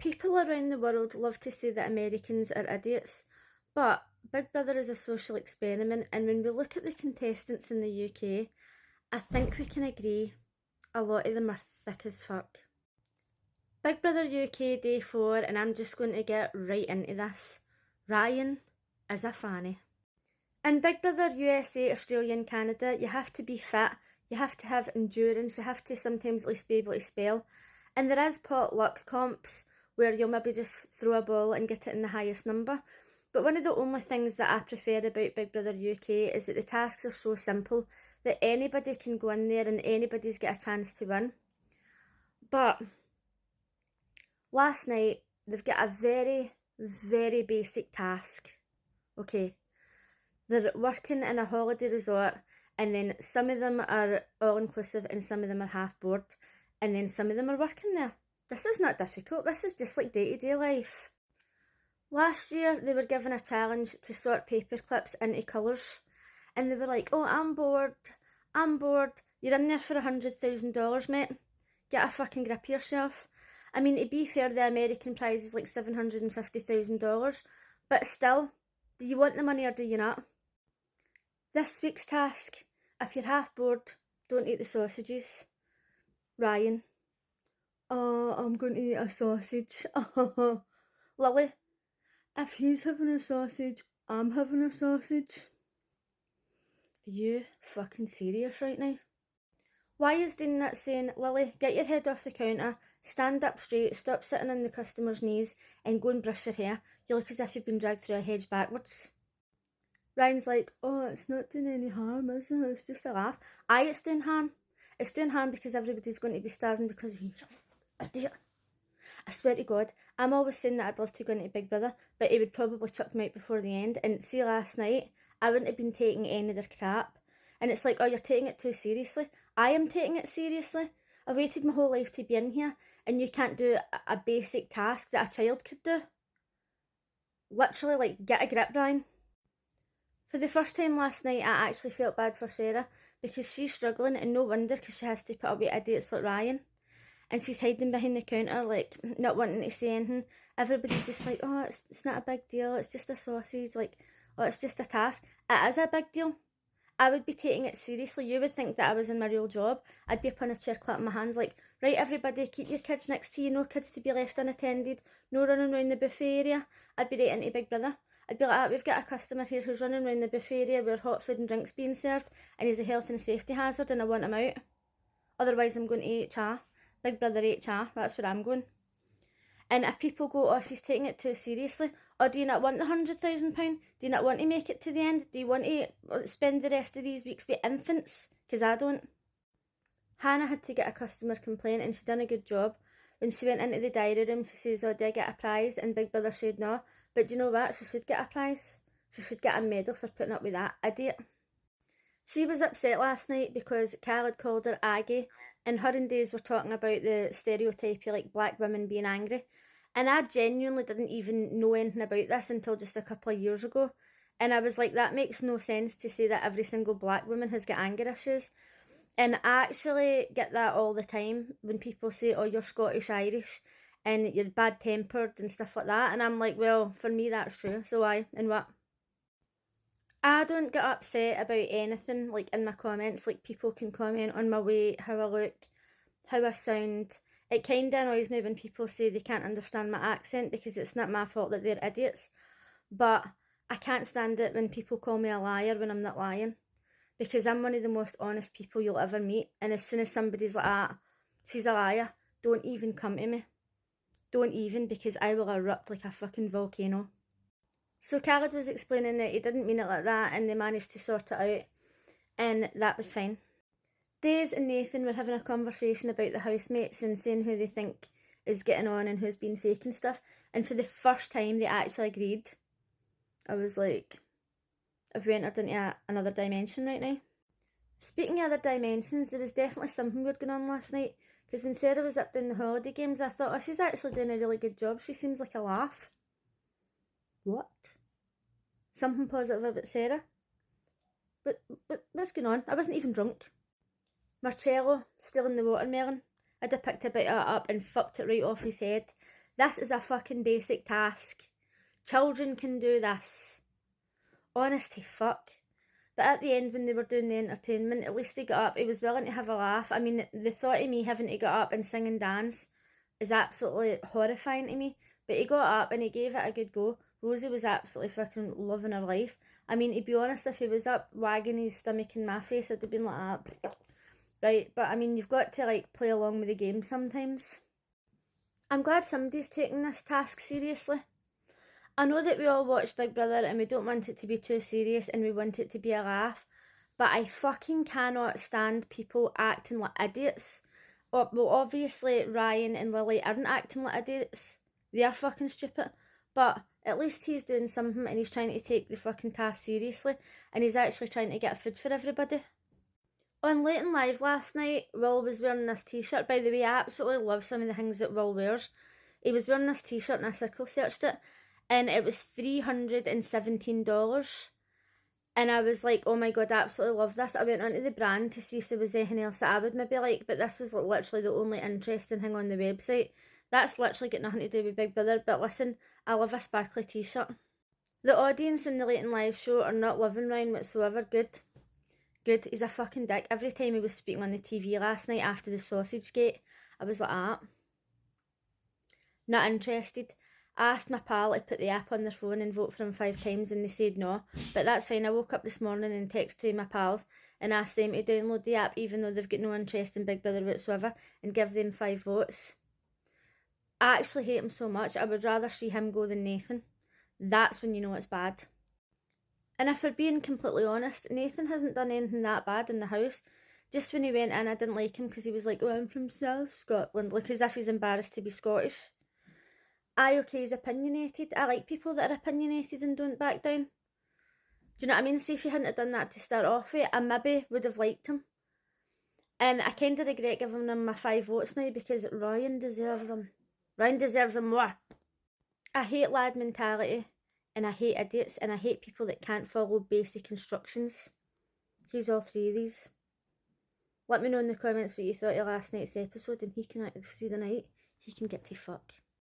People around the world love to say that Americans are idiots, but Big Brother is a social experiment, and when we look at the contestants in the UK, I think we can agree a lot of them are thick as fuck. Big Brother UK Day 4, and I'm just going to get right into this. Ryan is a fanny. In Big Brother USA, Australia and Canada, you have to be fit, you have to have endurance, you have to sometimes at least be able to spell, and there is potluck comps where you'll maybe just throw a ball and get it in the highest number. But one of the only things that I prefer about Big Brother UK is that the tasks are so simple that anybody can go in there and anybody's got a chance to win. But last night, they've got a very, very basic task. Okay, they're working in a holiday resort, and then some of them are all-inclusive and some of them are half-board, and then some of them are working there. This is not difficult, this is just like day-to-day life. Last year, they were given a challenge to sort paper clips into colours, and they were like, oh, I'm bored, you're in there for $100,000, mate, get a fucking grip of yourself. I mean, to be fair, the American prize is like $750,000, but still, do you want the money or do you not? This week's task, if you're half bored, don't eat the sausages. Ryan, oh, I'm going to eat a sausage. Lily, if he's having a sausage, I'm having a sausage. Are you fucking serious right now? Why is Dean not saying, Lily, get your head off the counter, stand up straight, stop sitting on the customer's knees and go and brush your hair. You look as if you've been dragged through a hedge backwards. Ryan's like, oh, it's not doing any harm, is it? It's just a laugh. Aye, it's doing harm. It's doing harm because everybody's going to be starving because you're a idiot. I swear to God, I'm always saying that I'd love to go into Big Brother, but he would probably chuck me out before the end. And see, last night, I wouldn't have been taking any of their crap. And it's like, oh, you're taking it too seriously. I am taking it seriously. I've waited my whole life to be in here, and you can't do a basic task that a child could do. Literally, like, get a grip, Ryan. For the first time last night, I actually felt bad for Sarah, because she's struggling, and no wonder, because she has to put up with idiots like Ryan. And she's hiding behind the counter, like, not wanting to say anything. Everybody's just like, oh, it's not a big deal, it's just a sausage, like, oh, it's just a task. It is a big deal. I would be taking it seriously. You would think that I was in my real job. I'd be up on a chair clapping my hands like, right, everybody, keep your kids next to you, no kids to be left unattended, no running around the buffet area. I'd be right into Big Brother. I'd be like, we've got a customer here who's running around the buffet area where hot food and drinks being served, and he's a health and safety hazard, and I want him out. Otherwise, I'm going to HR. Big Brother HR, that's where I'm going. And if people go, oh, she's taking it too seriously, or do you not want the £100,000? Do you not want to make it to the end? Do you want to spend the rest of these weeks with infants? Because I don't. Hannah had to get a customer complaint, and she done a good job. When she went into the diary room, she says, oh, did I get a prize? And Big Brother said no. But do you know what? She should get a prize. She should get a medal for putting up with that idiot. She was upset last night because Cal had called her Aggie, and her and Days were talking about the stereotype of like black women being angry. And I genuinely didn't even know anything about this until just a couple of years ago. And I was like, that makes no sense to say that every single black woman has got anger issues. And I actually get that all the time when people say, oh, you're Scottish Irish and you're bad tempered and stuff like that. And I'm like, well, for me that's true, so why? And what? I don't get upset about anything, like in my comments. Like, people can comment on my weight, how I look, how I sound. It kind of annoys me when people say they can't understand my accent, because it's not my fault that they're idiots. But I can't stand it when people call me a liar when I'm not lying, because I'm one of the most honest people you'll ever meet. And as soon as somebody's like, ah, she's a liar, don't even come to me. Don't even, because I will erupt like a fucking volcano. So Khaled was explaining that he didn't mean it like that, and they managed to sort it out, and that was fine. Days and Nathan were having a conversation about the housemates and saying who they think is getting on and who's been fake and stuff, and for the first time they actually agreed. I was like, have we entered into another dimension right now? Speaking of other dimensions, there was definitely something weird going on last night, because when Sarah was up doing the holiday games, I thought, oh, she's actually doing a really good job, she seems like a laugh. What? Something positive about Sarah? But what's going on? I wasn't even drunk. Marcello, stealing the watermelon. I'd have picked a bit of it up and fucked it right off his head. This is a fucking basic task. Children can do this. Honest to fuck. But at the end, when they were doing the entertainment, at least he got up. He was willing to have a laugh. I mean, the thought of me having to get up and sing and dance is absolutely horrifying to me. But he got up and he gave it a good go. Rosie was absolutely fucking loving her life. I mean, to be honest, if he was up wagging his stomach in my face, I'd have been like that. Right, but I mean, you've got to like play along with the game sometimes. I'm glad somebody's taking this task seriously. I know that we all watch Big Brother and we don't want it to be too serious and we want it to be a laugh, but I fucking cannot stand people acting like idiots. Well, obviously Ryan and Lily aren't acting like idiots. They are fucking stupid. But at least he's doing something and he's trying to take the fucking task seriously and he's actually trying to get food for everybody. On Late and Live last night, Will was wearing this t-shirt. By the way, I absolutely love some of the things that Will wears. He was wearing this t-shirt and I circle searched it and it was $317. And I was like, oh my god, I absolutely love this. I went onto the brand to see if there was anything else that I would maybe like, but this was like literally the only interesting thing on the website. That's literally got nothing to do with Big Brother, but listen, I love a sparkly t-shirt. The audience in the Late and Live show are not loving Ryan whatsoever. Good. He's a fucking dick. Every time he was speaking on the TV last night after the sausage gate, I was like, not interested. I asked my pal to put the app on their phone and vote for him 5 times and they said no, but that's fine. I woke up this morning and texted 2 of my pals and asked them to download the app even though they've got no interest in Big Brother whatsoever and give them 5 votes. I actually hate him so much, I would rather see him go than Nathan. That's when you know it's bad. And if we're being completely honest, Nathan hasn't done anything that bad in the house. Just when he went in, I didn't like him because he was like, oh, I'm from South Scotland, like as if he's embarrassed to be Scottish. Okay, he's opinionated. I like people that are opinionated and don't back down. Do you know what I mean? See, if he hadn't have done that to start off with, I maybe would have liked him. And I kind of regret giving him my 5 votes now because Ryan deserves them. Ryan deserves them more. I hate lad mentality, and I hate idiots, and I hate people that can't follow basic instructions. He's all 3 of these. Let me know in the comments what you thought of last night's episode, and he can see the night. He can get to fuck.